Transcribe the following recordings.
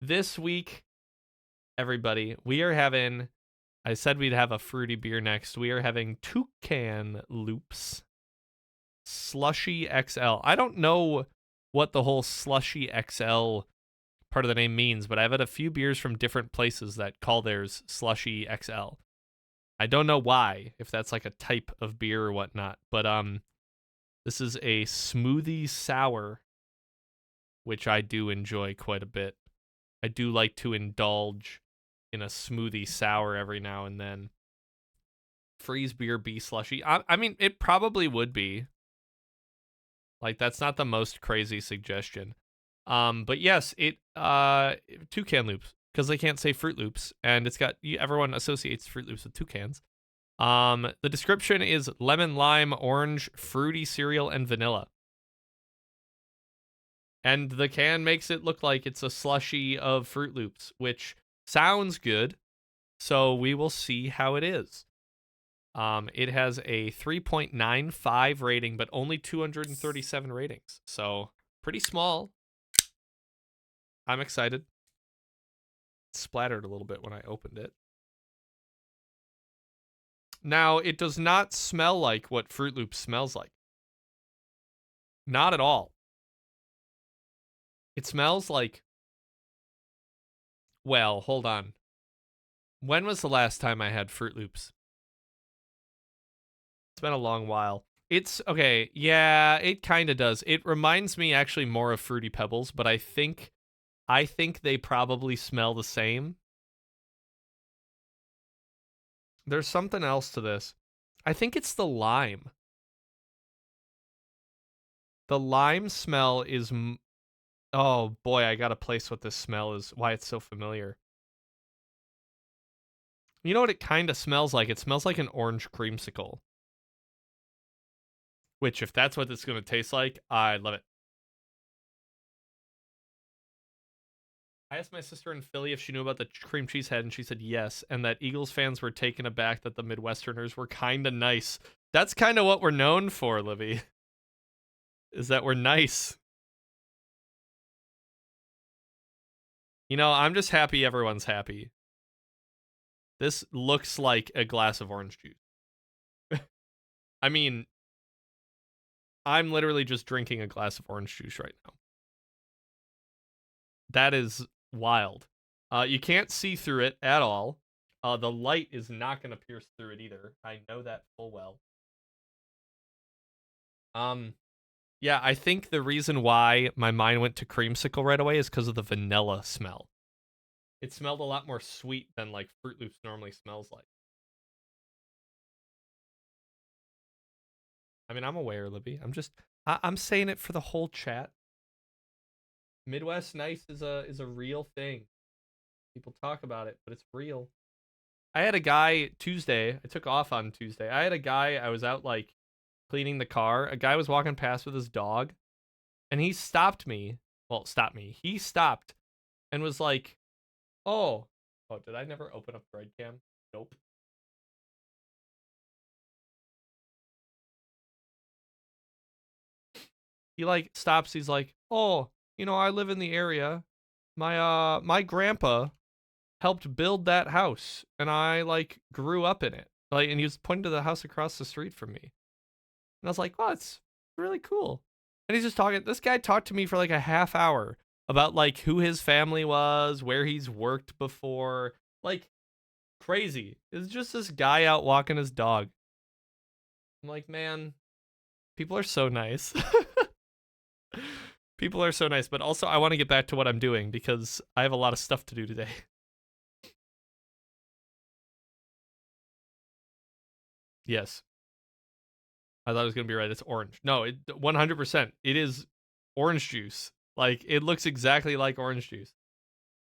this week, everybody, we are having. I said we'd have a fruity beer next. We are having Toucan Loops Slushy XL. I don't know what the whole Slushy XL part of the name means, but I've had a few beers from different places that call theirs Slushy XL. I don't know why, if that's like a type of beer or whatnot, but this is a smoothie sour, which I do enjoy quite a bit. I do like to indulge in a smoothie sour every now and then. Freeze beer be slushy. I mean, it probably would be. Like, that's not the most crazy suggestion. But yes, Toucan Loops, because they can't say Fruit Loops, and it's got everyone associates Fruit Loops with toucans. The description is lemon, lime, orange, fruity cereal, and vanilla. And the can makes it look like it's a slushy of Fruit Loops, which sounds good. So we will see how it is. It has a 3.95 rating, but only 237 ratings. So pretty small. I'm excited. It splattered a little bit when I opened it. Now, it does not smell like what Fruit Loops smells like. Not at all. It smells like... Well, hold on. When was the last time I had Fruit Loops? It's been a long while. It's okay. Yeah, it kind of does. It reminds me actually more of Fruity Pebbles, but I think they probably smell the same. There's something else to this. I think it's the lime. The lime smell is oh boy, I got to place what this smell is, why it's so familiar. You know what it kind of smells like? It smells like an orange creamsicle. Which, if that's what it's going to taste like, I love it. I asked my sister in Philly if she knew about the cream cheese head, and she said yes, and that Eagles fans were taken aback that the Midwesterners were kind of nice. That's kind of what we're known for, Libby, is that we're nice. You know, I'm just happy everyone's happy. This looks like a glass of orange juice. I mean, I'm literally just drinking a glass of orange juice right now. That is wild. You can't see through it at all. The light is not going to pierce through it either. I know that full well. Yeah, I think the reason why my mind went to creamsicle right away is because of the vanilla smell. It smelled a lot more sweet than like Fruit Loops normally smells like. I mean, I'm aware, Libby. I'm saying it for the whole chat. Midwest nice is a real thing. People talk about it, but it's real. I had a guy Tuesday. I took off on Tuesday. I had a guy. I was out like cleaning the car. A guy was walking past with his dog, and he stopped me. Well, stopped me. He stopped and was like, "Oh, did I never open up Threadcam? Nope." He like stops. He's like, "Oh, I live in the area. My grandpa helped build that house, and I like grew up in it." Like, and he was pointing to the house across the street from me. And I was like, "Oh, it's really cool." And he's just talking. This guy talked to me for like a half hour about like who his family was, where he's worked before. Like, crazy. It's just this guy out walking his dog. I'm like, man, people are so nice. People are so nice, but also I want to get back to what I'm doing because I have a lot of stuff to do today. Yes. I thought it was going to be right. It's orange. No, 100%. It is orange juice. Like, it looks exactly like orange juice.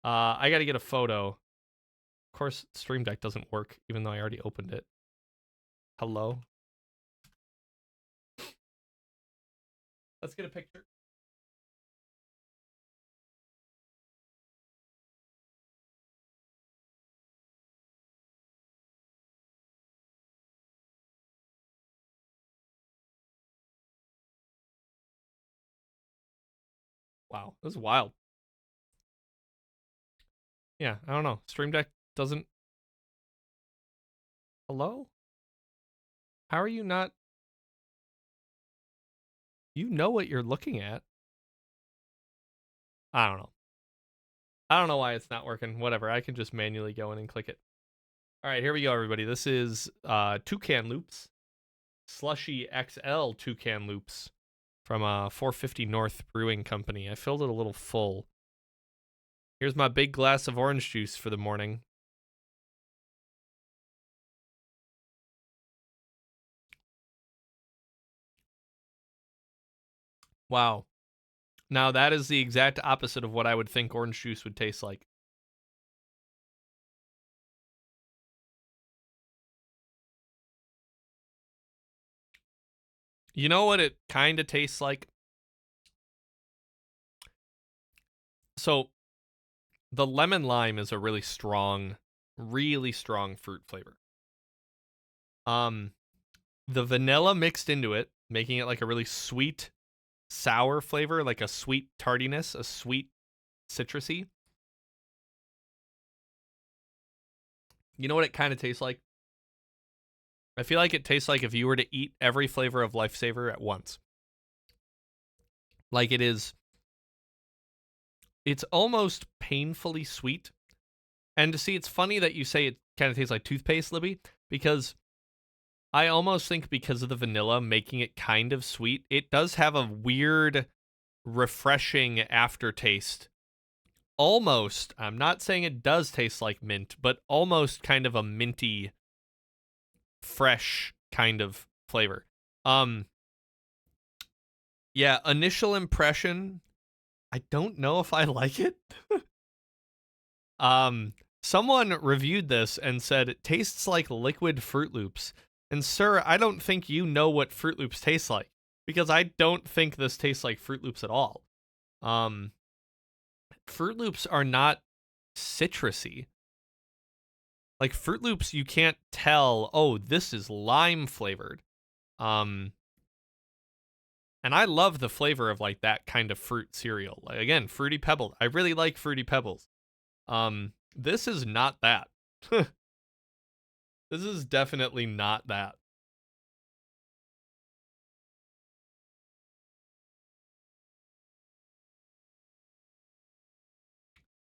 I got to get a photo. Of course, Stream Deck doesn't work, even though I already opened it. Hello? Let's get a picture. Wow, this is wild. Yeah, I don't know. Stream Deck doesn't. Hello? How are you not? You know what you're looking at. I don't know. I don't know why it's not working. Whatever. I can just manually go in and click it. All right, here we go, everybody. This is Toucan Loops, Slushy XL Toucan Loops from 450 North Brewing Company. I filled it a little full. Here's my big glass of orange juice for the morning. Wow. Now that is the exact opposite of what I would think orange juice would taste like. You know what it kind of tastes like? So the lemon lime is a really strong fruit flavor. The vanilla mixed into it, making it like a really sweet, sour flavor, like a sweet tardiness, a sweet citrusy. You know what it kind of tastes like? I feel like it tastes like if you were to eat every flavor of Lifesaver at once. Like it's almost painfully sweet. And to see, it's funny that you say it kind of tastes like toothpaste, Libby, because I almost think because of the vanilla making it kind of sweet, it does have a weird, refreshing aftertaste. Almost, I'm not saying it does taste like mint, but almost kind of a minty, fresh kind of flavor. Yeah, initial impression, I don't know if I like it. Someone reviewed this and said it tastes like liquid Fruit Loops. And sir, I don't think you know what Fruit Loops taste like, because I don't think this tastes like Fruit Loops at all. Fruit Loops are not citrusy. Like Fruit Loops, you can't tell, oh, this is lime flavored. And I love the flavor of like that kind of fruit cereal. Like again, Fruity Pebbles. I really like Fruity Pebbles. This is not that. This is definitely not that.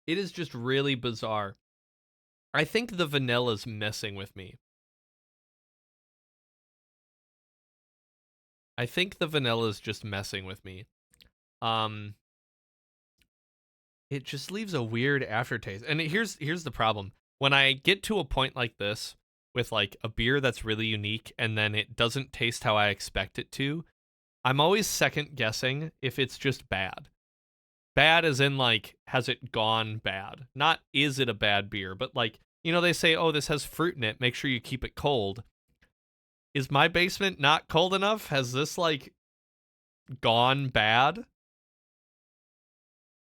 It is just really bizarre. I think the vanilla's messing with me. I think the vanilla's just messing with me. It just leaves a weird aftertaste. And here's the problem. When I get to a point like this with like a beer that's really unique and then it doesn't taste how I expect it to, I'm always second guessing if it's just bad. Bad as in like, has it gone bad? Not is it a bad beer, but like, they say, oh, this has fruit in it. Make sure you keep it cold. Is my basement not cold enough? Has this like gone bad?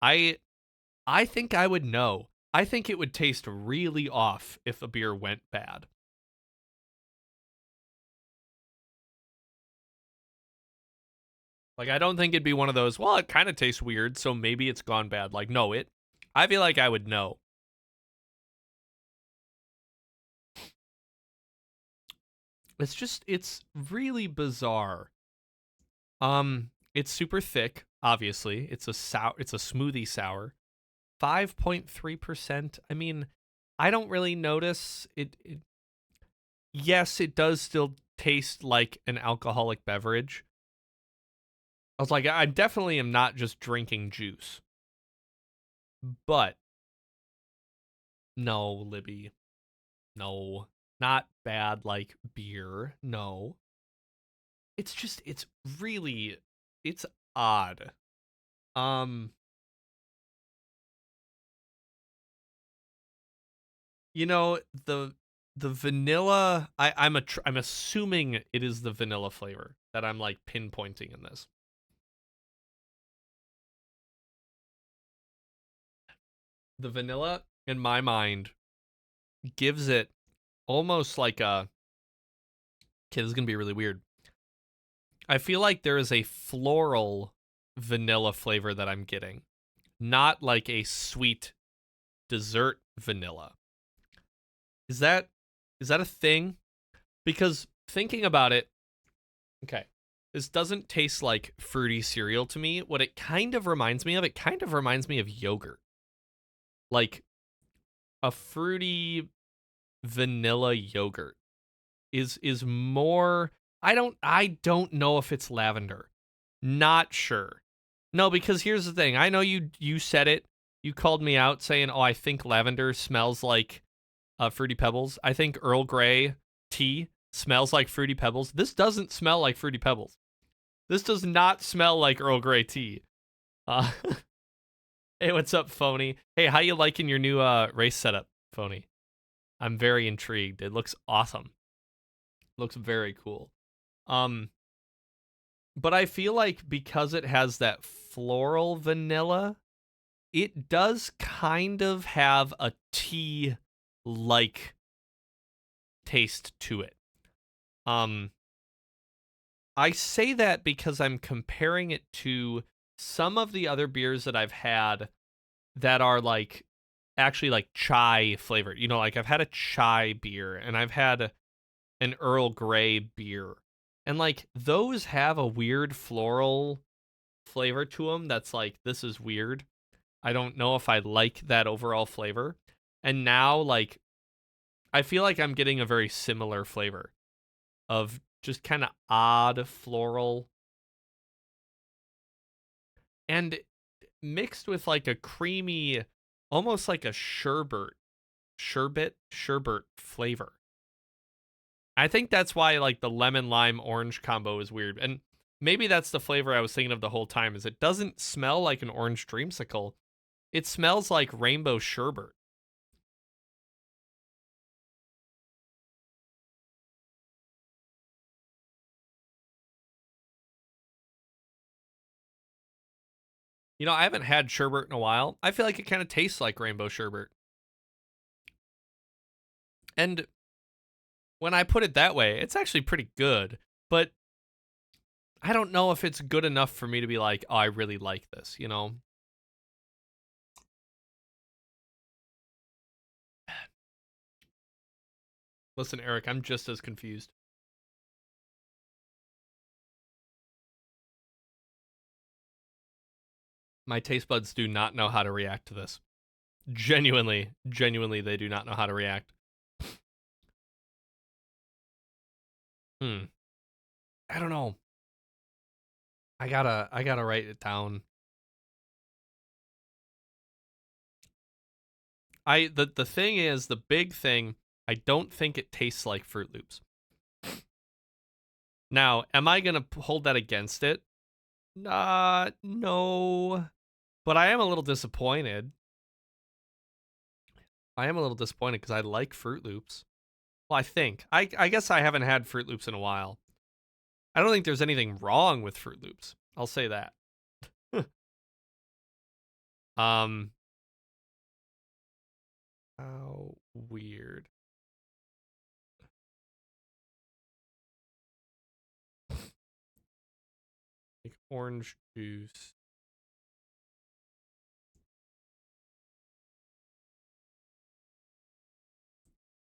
I think I would know. I think it would taste really off if a beer went bad. Like, I don't think it'd be one of those, well, it kind of tastes weird, so maybe it's gone bad. Like, no, I feel like I would know. It's really bizarre. It's super thick, obviously. It's a smoothie sour. 5.3%. I mean, I don't really notice it. Yes, it does still taste like an alcoholic beverage. I was like, I definitely am not just drinking juice. But no, Libby. No. Not bad like beer. No. It's really it's odd. Um you know, the vanilla, I'm assuming it is the vanilla flavor that I'm like pinpointing in this. The vanilla in my mind gives it almost like a, okay, this is going to be really weird. I feel like there is a floral vanilla flavor that I'm getting, not like a sweet, dessert vanilla. Is that a thing? Because thinking about it, okay, this doesn't taste like fruity cereal to me. What it kind of reminds me of, it kind of reminds me of yogurt. Like a fruity vanilla yogurt is more. I don't know if it's lavender. Not sure. No, because here's the thing. I know you said it. You called me out saying, "Oh, I think lavender smells like Fruity Pebbles." I think Earl Grey tea smells like Fruity Pebbles. This doesn't smell like Fruity Pebbles. This does not smell like Earl Grey tea. Uh, hey, what's up, Phony? Hey, how you liking your new race setup, Phony? I'm very intrigued. It looks awesome. Looks very cool. Um, but I feel like because it has that floral vanilla, it does kind of have a tea like taste to it. Um, I say that because I'm comparing it to some of the other beers that I've had that are like actually like chai flavored. You know, like I've had a chai beer and I've had an Earl Grey beer. And like those have a weird floral flavor to them that's like, this is weird. I don't know if I like that overall flavor. And now like I feel like I'm getting a very similar flavor of just kind of odd floral and mixed with like a creamy, almost like a sherbet flavor. I think that's why like the lemon lime orange combo is weird. And maybe that's the flavor I was thinking of the whole time is it doesn't smell like an orange dreamsicle. It smells like rainbow sherbet. You know, I haven't had sherbet in a while. I feel like it kind of tastes like rainbow sherbet. And when I put it that way, it's actually pretty good. But I don't know if it's good enough for me to be like, oh, I really like this, you know? Listen, Eric, I'm just as confused. My taste buds do not know how to react to this. Genuinely, they do not know how to react. Hmm. I don't know. I gotta write it down. The thing is, the big thing, I don't think it tastes like Fruit Loops. Now, am I gonna hold that against it? No. But I am a little disappointed. I am a little disappointed because I like Fruit Loops. Well, I think. I guess I haven't had Fruit Loops in a while. I don't think there's anything wrong with Fruit Loops. I'll say that. um, how weird. Like orange juice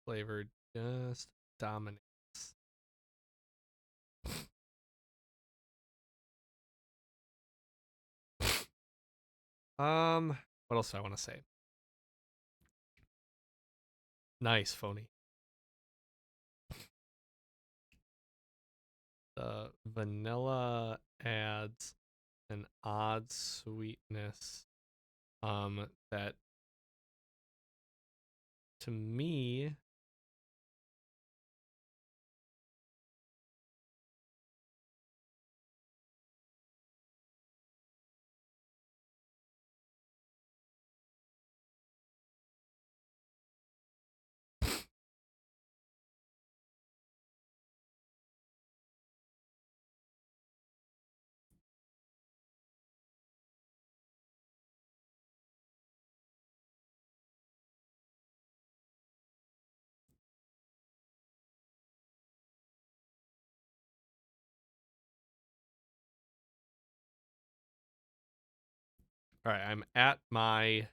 flavored just dominates. What else do I want to say? Nice, Phony. The vanilla adds an odd sweetness. That to me, all right, I'm at my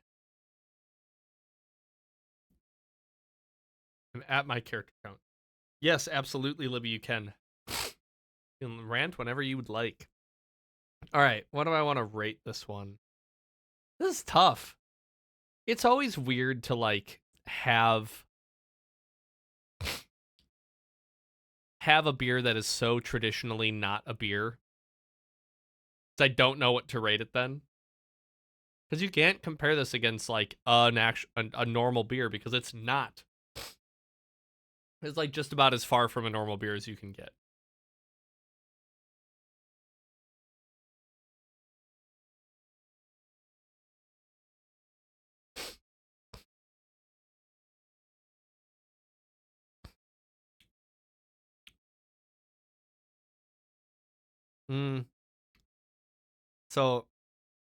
I'm at my character count. Yes, absolutely, Libby, you can. You can rant whenever you would like. All right, what do I want to rate this one? This is tough. It's always weird to like have a beer that is so traditionally not a beer. I don't know what to rate it then. Because you can't compare this against like a normal beer because it's not. It's like just about as far from a normal beer as you can get. Mm. So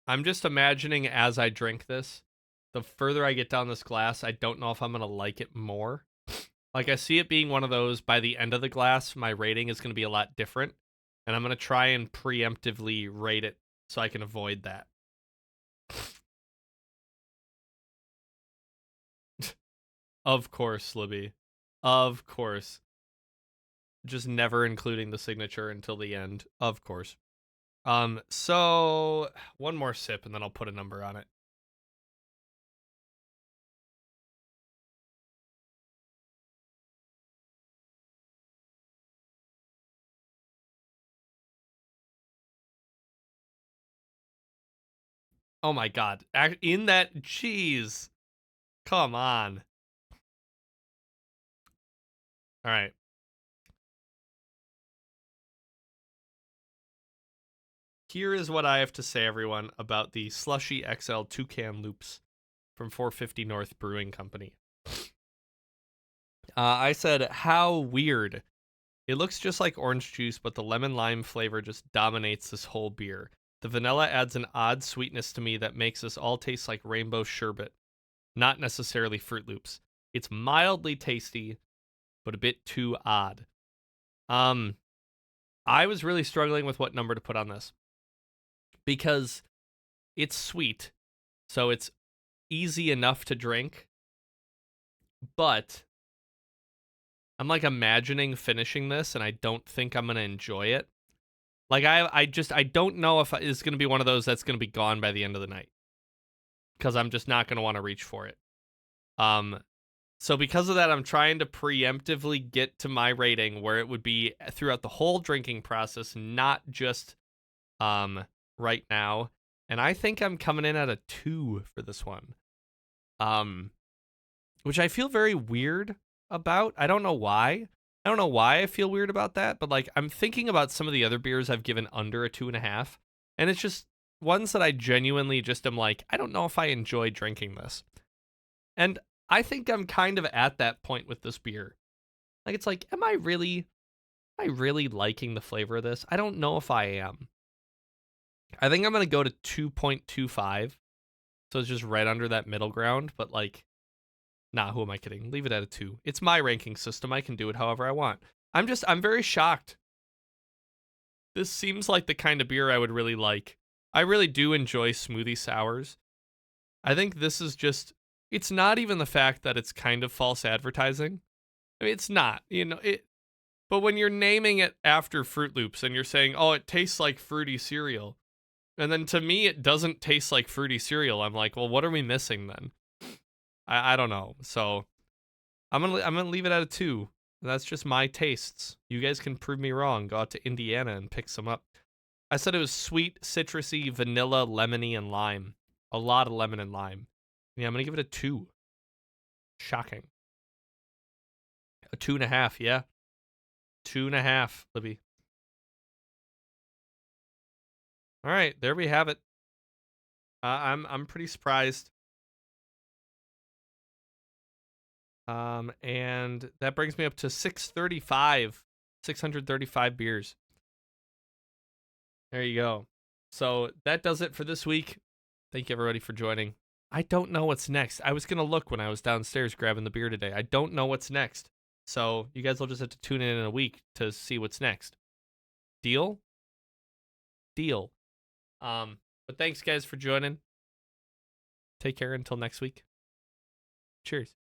I'm just imagining as I drink this, the further I get down this glass, I don't know if I'm going to like it more. Like I see it being one of those by the end of the glass, my rating is going to be a lot different. And I'm going to try and preemptively rate it so I can avoid that. Of course, Libby. Of course. Just never including the signature until the end. Of course. So one more sip and then I'll put a number on it. Oh my god. In that cheese. Come on. All right. Here is what I have to say, everyone, about the Slushy XL Toucan Loops from 450 North Brewing Company. I said, how weird. It looks just like orange juice, but the lemon lime flavor just dominates this whole beer. The vanilla adds an odd sweetness to me that makes this all taste like rainbow sherbet, not necessarily Fruit Loops. It's mildly tasty, but a bit too odd. I was really struggling with what number to put on this because it's sweet, so it's easy enough to drink, but I'm like imagining finishing this and I don't think I'm going to enjoy it. Like I don't know if it's going to be one of those that's going to be gone by the end of the night because I'm just not going to want to reach for it. So because of that, I'm trying to preemptively get to my rating where it would be throughout the whole drinking process, not just right now. And I think I'm coming in at a 2 for this one. Which I feel very weird about. I don't know why. I don't know why I feel weird about that, but like I'm thinking about some of the other beers I've given under a 2.5, and it's just ones that I genuinely just am like, I don't know if I enjoy drinking this. And I think I'm kind of at that point with this beer. Like it's like, am I really liking the flavor of this? I don't know if I am. I think I'm gonna go to 2.25. So it's just right under that middle ground, but like, nah, who am I kidding? Leave it at a 2. It's my ranking system. I can do it however I want. I'm very shocked. This seems like the kind of beer I would really like. I really do enjoy smoothie sours. I think this is just, it's not even the fact that it's kind of false advertising. I mean, it's not, but when you're naming it after Fruit Loops and you're saying, oh, it tastes like fruity cereal, and then to me, it doesn't taste like fruity cereal, I'm like, well, what are we missing then? I don't know. So I'm gonna leave it at a 2. That's just my tastes. You guys can prove me wrong. Go out to Indiana and pick some up. I said it was sweet, citrusy, vanilla, lemony, and lime. A lot of lemon and lime. Yeah, I'm gonna give it a 2. Shocking. A 2.5. Yeah, 2.5. Libby. All right, there we have it. I'm pretty surprised. And that brings me up to 635. 635 beers. There you go. So that does it for this week. Thank you, everybody, for joining. I don't know what's next. I was going to look when I was downstairs grabbing the beer today. I don't know what's next. So you guys will just have to tune in a week to see what's next. Deal? Deal. But thanks, guys, for joining. Take care until next week. Cheers.